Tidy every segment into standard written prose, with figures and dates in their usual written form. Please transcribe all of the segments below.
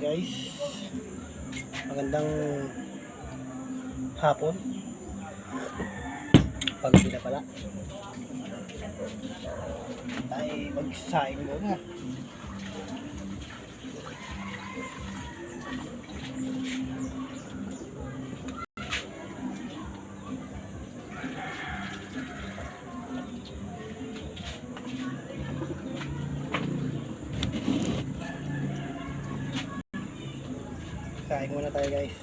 guys, magandang hapon. Paggabi na pala. Tayo magsasaing muna. Saing muna tayo guys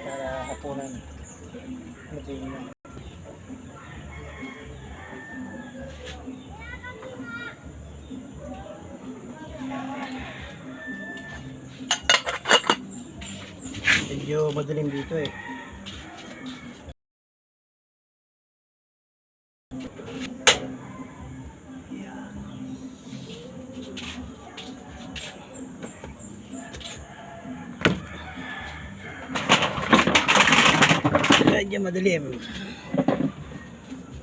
para hapunan. Matiin na. Medyo madaling dito eh. Medyo madilim.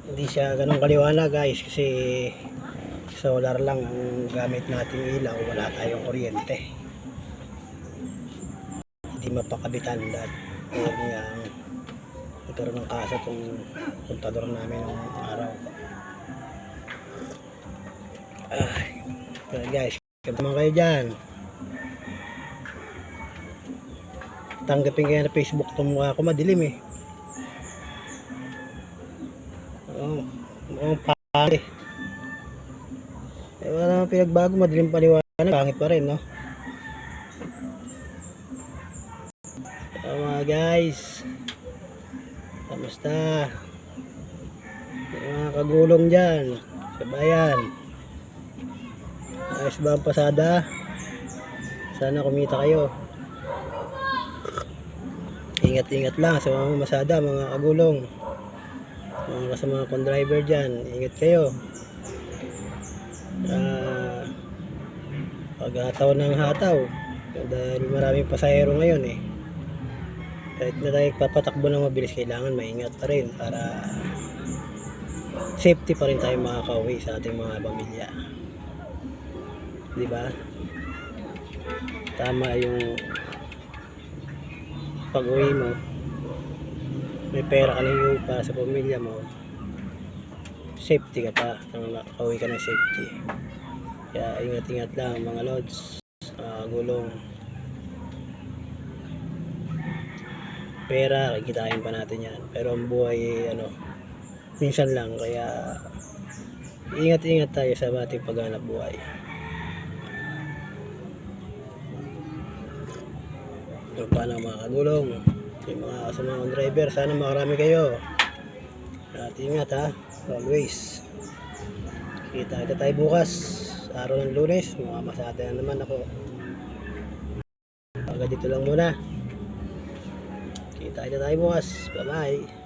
Hindi siya ganun kaliwanag guys kasi solar lang ang gamit nating ilaw, wala tayong kuryente. Hindi mapakabitan dahil nagkaroon ng kaso itong kontador namin ng araw. Guys, naman kayo dyan. Tanggapin kayo na Facebook itong mukha ko, madilim eh. Mukhang pali. Wala naman pinagbago, madilim paliwanag, pangit pa rin, no? Mga guys, kamusta? Mga kagulong dyan sa bayan, ayos ba ang pasada? Sana kumita kayo. Ingat-ingat lang sa mga masada, mga kagulong, mga kasama kong driver dyan, ingat kayo. Paghataw ng hataw dahil maraming pasahero ngayon eh. Kahit na tayo papatakbo ng mabilis, kailangan maingat pa rin para safety pa rin tayo makakauwi sa ating mga pamilya, di ba? Tama yung pag-uwi mo, may pera ka na yung para sa pamilya mo, safety ka pa nang nakauwi ka ng safety. Kaya ingat-ingat lang mga lods, gulong. Pera kikitain pa natin yan, pero ang buhay minsan lang, kaya ingat-ingat tayo sa ating paghanap buhay. So, paano mga kagulong, yung mga kasama kong driver, sana makarami kayo at ingat ha, always. Kita tayo bukas, araw ng Lunes, mga masada na naman ako. Hanggang dito lang muna. Kita tayo bukas. Bye bye.